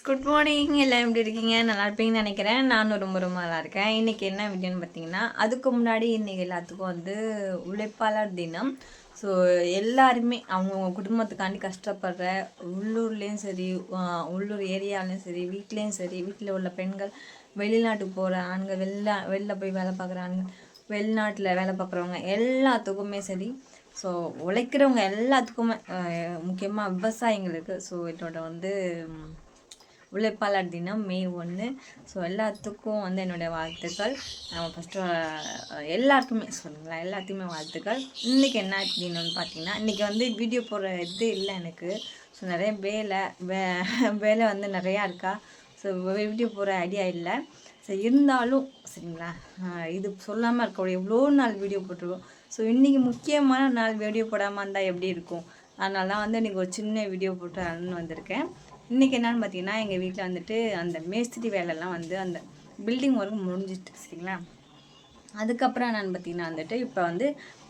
Good morning. எல்லாம் எப்படி இருக்கீங்க? நல்லா இருப்பீங்கன்னு நினைக்கிறேன். நானும் ரொம்ப ரொம்ப நல்லா இருக்கேன். இன்றைக்கி என்ன வீடியோன்னு பார்த்தீங்கன்னா, அதுக்கு முன்னாடி இன்றைக்கி எல்லாத்துக்கும் உழைப்பாளர் தினம். ஸோ எல்லாருமே அவங்கவுங்க குடும்பத்துக்காண்டி கஷ்டப்படுற உள்ளூர்லேயும் சரி, உள்ளூர் ஏரியாவிலையும் சரி, வீட்லேயும் சரி, வீட்டில் உள்ள பெண்கள், வெளிநாட்டுக்கு போகிற ஆண்கள், வெளில போய் வேலை பார்க்குற ஆண்கள், வெளிநாட்டில் வேலை பார்க்குறவங்க எல்லாத்துக்குமே சரி. ஸோ உழைக்கிறவங்க எல்லாத்துக்குமே முக்கியமாக விவசாயிங்களுக்கு ஸோ என்னோட உழைப்பாளர் தினம் மே 1. ஸோ எல்லாத்துக்கும் என்னுடைய வாழ்த்துக்கள். ஃபஸ்ட்டு எல்லாருக்குமே சொல்லுங்களேன், எல்லாத்தையுமே வாழ்த்துக்கள். இன்றைக்கி என்ன தினம்னு பார்த்தீங்கன்னா, இன்றைக்கி வீடியோ போடுற இது இல்லை எனக்கு. ஸோ நிறைய வேலை நிறையா இருக்கா. ஸோ வீடியோ போடுற ஐடியா இல்லை. ஸோ இருந்தாலும் சரிங்களா, இது சொல்லாமல் இருக்கக்கூடிய எவ்வளோ நாள் வீடியோ போட்டிருக்கோம். ஸோ இன்றைக்கி முக்கியமான நாள் வீடியோ போடாமல் இருந்தால் எப்படி இருக்கும்? அதனால தான் இன்றைக்கி ஒரு சின்ன வீடியோ போட்டு வந்திருக்கேன். இன்றைக்கி என்னென்னு பார்த்தீங்கன்னா, எங்கள் வீட்டில் அந்த மேஸ்திரி வேலைலாம் அந்த பில்டிங் ஒர்க் முடிஞ்சிட்டு சரிங்களா. அதுக்கப்புறம் என்னென்னு பார்த்தீங்கன்னா இப்போ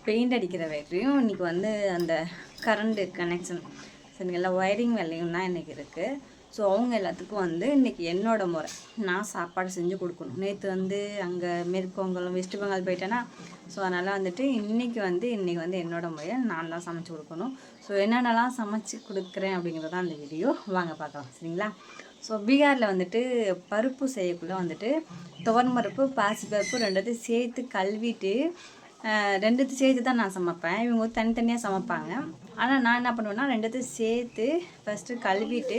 பெயிண்ட் அடிக்கிற வேலையும் இன்றைக்கி அந்த கரண்ட்டு கனெக்ஷன் சரிங்களா, ஒயரிங் வேலையும் தான் இன்றைக்கி இருக்குது. ஸோ அவங்க எல்லாத்துக்கும் இன்றைக்கி என்னோடய முறை, நான் சாப்பாடு செஞ்சு கொடுக்கணும். நேற்று அங்கே மேற்கு வங்காளம் வெஸ்ட் பெங்கால் போயிட்டேன்னா, ஸோ அதனால் இன்றைக்கி என்னோடய முறையை நான் தான் சமைச்சு கொடுக்கணும். ஸோ என்னென்னலாம் சமைச்சு கொடுக்குறேன் அப்படிங்கிறது தான் அந்த வீடியோ. வாங்க பார்க்கலாம் சரிங்களா. ஸோ பீகாரில் பருப்பு செய்யக்குள்ளே துவரம் பருப்பு, பாசிப்பருப்பு ரெண்டுத்தையும் சேர்த்து கழுவிட்டு, ரெண்டுத்தையும் சேர்த்து தான் நான் சமைப்பேன். இவங்க தனித்தனியாக சமைப்பாங்க. ஆனால் நான் என்ன பண்ணுவேன்னா, ரெண்டுத்தையும் சேர்த்து ஃபஸ்ட்டு கழுவிட்டு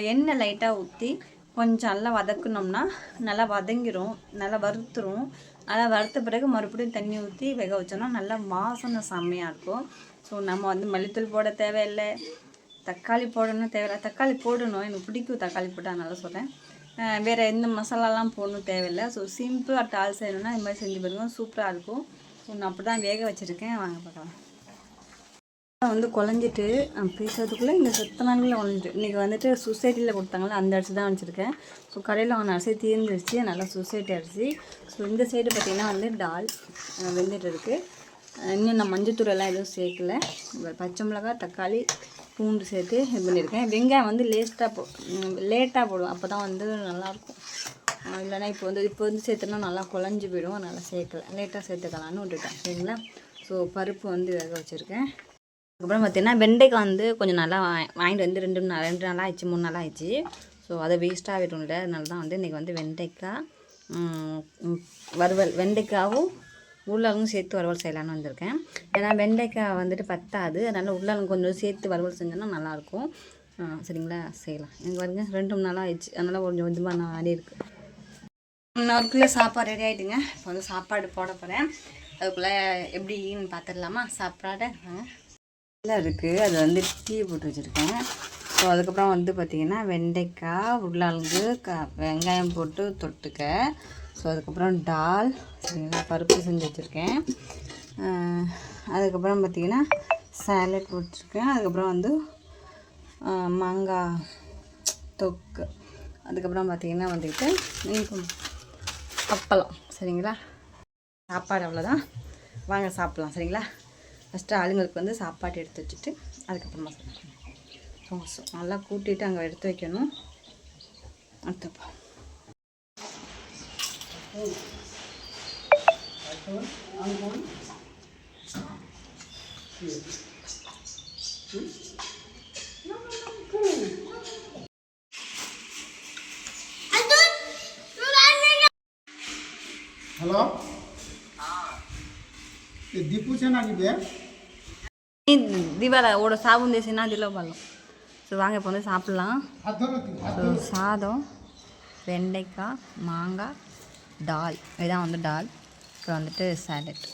எண்ணெய் லைட்டாக ஊற்றி கொஞ்சம் நல்லா வதக்கணும்னா நல்லா வதங்கிடும், நல்லா வறுத்துரும். நல்லா வறுத்த பிறகு மறுபடியும் தண்ணி ஊற்றி வேக வச்சோன்னா நல்லா வாசனை செம்மையாக இருக்கும். ஸோ நம்ம மல்லித்தூள் போட தேவையில்லை, தக்காளி போடணும் தேவையில்லை. தக்காளி போடணும், எனக்கு பிடிக்கும் தக்காளி போட்டால், அதனால சொல்கிறேன். வேறு எந்த மசாலாலாம் போடணும் தேவையில்லை. ஸோ சிம்பிளாக டால் செய்யணுன்னா இது மாதிரி செஞ்சு பாருங்க, சூப்பராக இருக்கும். ஸோ நான் அப்படி தான் வேக வச்சுருக்கேன். வாங்க பார்க்கலாம். குழஞ்சிட்டு பேசுறதுக்குள்ளே இந்த சத்தனான்களில் குழஞ்சிட்டு இன்றைக்கி சொசைட்டியில் கொடுத்தாங்களே அந்த அரிசி தான் வச்சுருக்கேன். ஸோ கடையில் வாங்கின அரிசி தீர்ந்துருச்சு, நல்லா சொசைட்டி அரிசி. ஸோ இந்த சைடு பார்த்திங்கன்னா டால் வெந்துட்டு இருக்குது. இன்னும் நான் மஞ்சத்தூரெல்லாம் எதுவும் சேர்க்கல. பச்சை மிளகாய், தக்காளி, பூண்டு சேர்த்து இது பண்ணியிருக்கேன். வெங்காயம் லேட்டாக போடுவோம், அப்போ தான் நல்லாயிருக்கும். இல்லைனா இப்போ சேர்த்தோன்னா நல்லா குழஞ்சி போயிடும், அதனால் சேர்க்கலை. லேட்டாக சேர்த்துக்கலான்னு விட்டுட்டேன் சரிங்களா. ஸோ பருப்பு வேக வச்சுருக்கேன். அதுக்கப்புறம் பார்த்திங்கன்னா வெண்டைக்காய் கொஞ்சம் நல்லா வாங்கிட்டு 2 நாள் ஆயிடுச்சு, 3 நாள் ஆயிடுச்சு. ஸோ அதை வேஸ்ட்டாக ஆகிடும்ல, அதனால தான் இன்றைக்கி வெண்டைக்காய் வறுவல், வெண்டைக்காவும் உருளைக்கும் சேர்த்து வறுவல் செய்யலான்னு வந்திருக்கேன். ஏன்னா வெண்டைக்காய் பத்தாது, அதனால் உருளைக்கும் கொஞ்சம் சேர்த்து வறுவல் செஞ்சோன்னா நல்லாயிருக்கும் சரிங்களா. செய்யலாம். எனக்கு பாருங்க 2 நாளாக ஆயிடுச்சு, அதனால் கொஞ்சம் கொஞ்சமாக நான் ஆடி இருக்குது. 1 கிலோ சாப்பாடு ரெடி ஆகிட்டுங்க. இப்போ சாப்பாடு போட போகிறேன். அதுக்குள்ளே எப்படின்னு பார்த்துடலாமா. சாப்பாடு எல்லாம் இருக்குது, அது டீ போட்டு வச்சுருக்கேன். ஸோ அதுக்கப்புறம் பார்த்திங்கன்னா வெண்டைக்காய், உருளைக்கிழங்கு, வெங்காயம் போட்டு தொட்டுக்க. ஸோ அதுக்கப்புறம் டால் சரிங்களா, பருப்பு செஞ்சு வச்சுருக்கேன். அதுக்கப்புறம் பார்த்திங்கன்னா சாலட் போட்டிருக்கேன். அதுக்கப்புறம் மாங்காய் தொக்கு. அதுக்கப்புறம் பார்த்திங்கன்னா அப்பளம் சரிங்களா. சாப்பாடு அவ்வளோதான். வாங்க சாப்பிட்லாம் சரிங்களா. ஃபஸ்ட்டு ஆளுங்களுக்கு சாப்பாடு எடுத்து வச்சுட்டு அதுக்கப்புறமா ஸோ நல்லா கூட்டிகிட்டு அங்கே எடுத்து வைக்கணும். அடுத்தப்பா हेलो दीपू से ना जी தீபாவளி ஓட சாபம் தேசினா அதில் பண்ணலாம். ஸோ வாங்க இப்போ சாப்பிட்லாம். ஸோ சாதம், வெண்டைக்காய், மாங்காய், டால், இதுதான் டால். இப்போ சாலட்.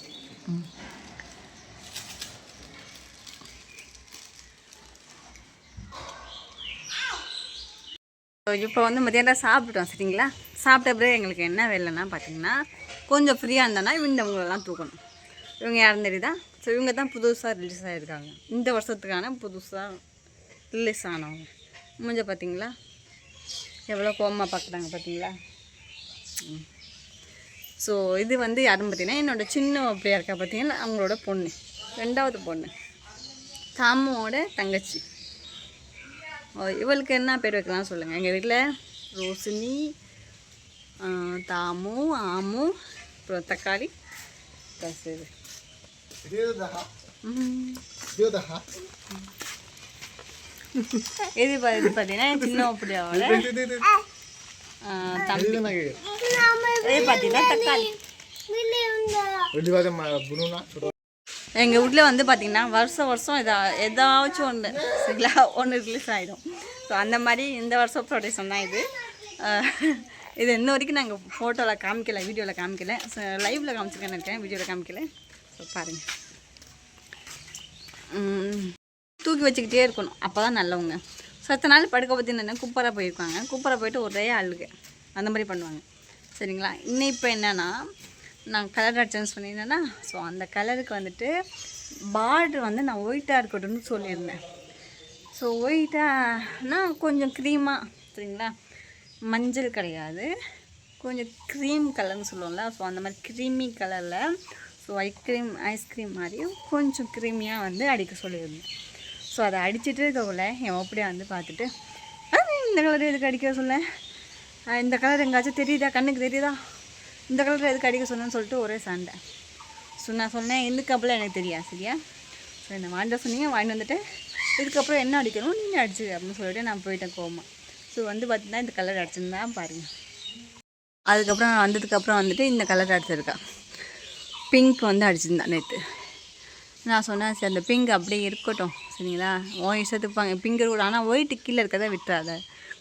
ஸோ இப்போ மத்தியானம் சாப்பிட்டோம் சரிங்களா. சாப்பிட்ட பிறகு எங்களுக்கு என்ன வேலைன்னா பார்த்தீங்கன்னா, கொஞ்சம் ஃப்ரீயாக இருந்தோன்னா இவங்களெல்லாம் தூக்கணும். இவங்க யாருன்னு தெரியுதா? ஸோ இவங்க தான் புதுசாக ரிலீஸ் ஆகிருக்காங்க, இந்த வருஷத்துக்கான புதுசாக ரிலீஸ் ஆனவங்க. முடிஞ்ச பார்த்தீங்களா, எவ்வளோ கோவமாக பார்க்குறாங்க பார்த்தீங்களா. ஸோ இது யாருன்னு பார்த்தீங்கன்னா என்னோடய சின்ன அப்படியா இருக்கா பார்த்தீங்கன்னா, அவங்களோட பொண்ணு, 2வது பொண்ணு, தாமுவோட தங்கச்சி. இவளுக்கு என்ன பேர் வைக்கலாம் சொல்லுங்கள். எங்கள் வீட்டில் ரோஷினி, தாமு, ஆமு, அப்புறம் தக்காளி இது பார்த்தீங்கன்னா சின்ன அப்படியோட தம்பி. இது பார்த்தீங்கன்னா தக்காளி. எங்கள் வீட்டில் வந்து பார்த்திங்கன்னா வருஷம் ஏதாச்சும் ஒன்று சரிங்களா ஒன்று ரிலீஸ் ஆகிடும். ஸோ அந்த மாதிரி இந்த வருஷம் ப்ரொடக்ஷன் தான் இது. இது இன்ன வரைக்கும் நாங்கள் ஃபோட்டோவில் காமிக்கல, வீடியோவில் காமிக்கல, ஸோ லைவில் காமிச்சிருக்கேன்னு இருக்கேன், வீடியோவில் காமிக்கல. ஸோ பாருங்கள், தூக்கி வச்சுக்கிட்டே இருக்கணும், அப்போ தான் நல்லவங்க. ஸோ அத்தனை நாள் படுக்க பற்றி என்ன குப்பரை போயிருக்காங்க, குப்பரை போயிட்டு ஒரே அழுகு அந்த மாதிரி பண்ணுவாங்க சரிங்களா. இன்னும் இப்போ என்னென்னா நான் கலர் அடிச்சேன்னு சொன்னீங்கன்னா, ஸோ அந்த கலருக்கு வந்துட்டு பார்டர் வந்து நான் ஒயிட்டாக இருக்கட்டும்னு சொல்லியிருந்தேன். ஸோ ஒயிட்டானா கொஞ்சம் க்ரீமாக சரிங்களா, மஞ்சள் கிடையாது, கொஞ்சம் க்ரீம் கலர்னு சொல்லுவோம்ல. ஸோ அந்த மாதிரி க்ரீமி கலரில், ஸோ ஐஸ்கிரீம் மாதிரியும் கொஞ்சம் க்ரீமியாக வந்து அடிக்க சொல்லியிருந்தேன். ஸோ அதை அடிச்சுட்டு இருக்கக்குள்ள என் அப்படியே வந்து பார்த்துட்டு இந்த கலர் எதுக்கு அடிக்க சொல்ல, இந்த கலர் எங்காச்சும் தெரியுதா, கண்ணுக்கு தெரியுதா, இந்த கலர் எதுக்கு அடிக்க சொன்னேன்னு சொல்லிட்டு ஒரே சண்டை. ஸோ நான் சொன்னேன் இதுக்கப்புறம் எனக்கு தெரியாது சரியா. ஸோ என்னை வாங்கிட்டு சொன்னீங்க, வாங்கிட்டு வந்துட்டு இதுக்கப்புறம் என்ன அடிக்கணும் நீங்கள் அடிச்சு அப்படின்னு சொல்லிட்டு நான் போயிட்டேன் கோமா. ஸோ வந்து பார்த்திங்கன்னா இந்த கலர் அடிச்சுருந்தா பாருங்கள். அதுக்கப்புறம் நான் வந்ததுக்கப்புறம் வந்துட்டு இந்த கலர் அடிச்சிருக்கா, பிங்க் வந்து அடிச்சிருந்தா நேற்று. நான் சொன்னேன் சரி அந்த பிங்க் அப்படியே இருக்கட்டும் சரிங்களா, இஷ்டத்துக்கு பிங்க் இருக்கட்டும், ஆனால் ஒயிட்டு கீழே இருக்கதை விட்டுறாத,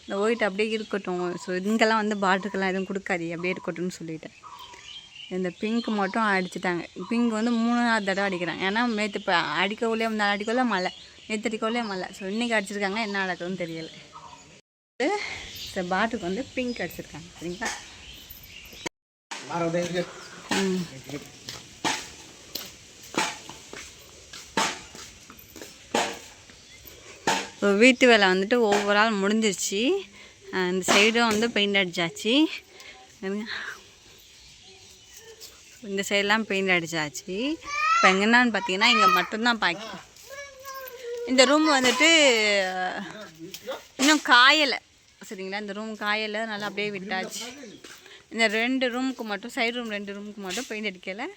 இந்த ஒயிட் அப்படியே இருக்கட்டும். ஸோ இங்கெல்லாம் வந்து பார்டருக்கெல்லாம் எதுவும் கொடுக்காது, அப்படியே இருக்கட்டும்னு சொல்லிட்டேன். இந்த பிங்க் மட்டும் அடிச்சிட்டாங்க. பிங்க் வந்து 3ஆவது தடவை அடிக்கிறாங்க. ஏன்னா நேற்று இப்போ அடிக்கவுள்ளே அடிக்கவுள்ள மழை, நேற்று அடிக்கவுள்ளே மழை. ஸோ இன்றைக்கி அடிச்சிருக்காங்க, என்ன நடக்குதுன்னு தெரியலை. ஸோ பாட்டுக்கு வந்து பிங்க் அடிச்சிருக்காங்க சரிங்களா. ஸோ வீட்டு வேலை வந்துட்டு ஓவரால் முடிஞ்சிருச்சு. இந்த சைடும் வந்து பெயிண்ட் அடித்தாச்சு, இந்த சைடெலாம் பெயிண்ட் அடித்தாச்சு. இப்போ எங்கன்னான்னு பார்த்தீங்கன்னா இங்கே மட்டும்தான் பாக்கி. இந்த ரூம் வந்துட்டு இன்னும் காயலை சரிங்களா, இந்த ரூம் காயலை, நல்லா அப்படியே விட்டாச்சு. இந்த 2 ரூமுக்கு மட்டும், சைடு ரூம் 2 ரூமுக்கு மட்டும் பெயிண்ட் அடிக்கலை.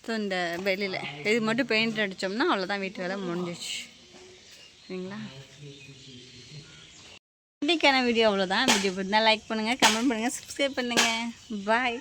ஸோ இந்த வெளியில் இது மட்டும் பெயிண்ட் அடித்தோம்னா அவ்வளோதான், வீட்டு வேலை முடிஞ்சிச்சு சரிங்களா. இன்றைக்கான வீடியோ அவ்வளோதான். வீடியோ பிடிச்சிருந்தா லைக் பண்ணுங்கள், கமெண்ட் பண்ணுங்கள், சப்ஸ்கிரைப் பண்ணுங்கள். பாய்.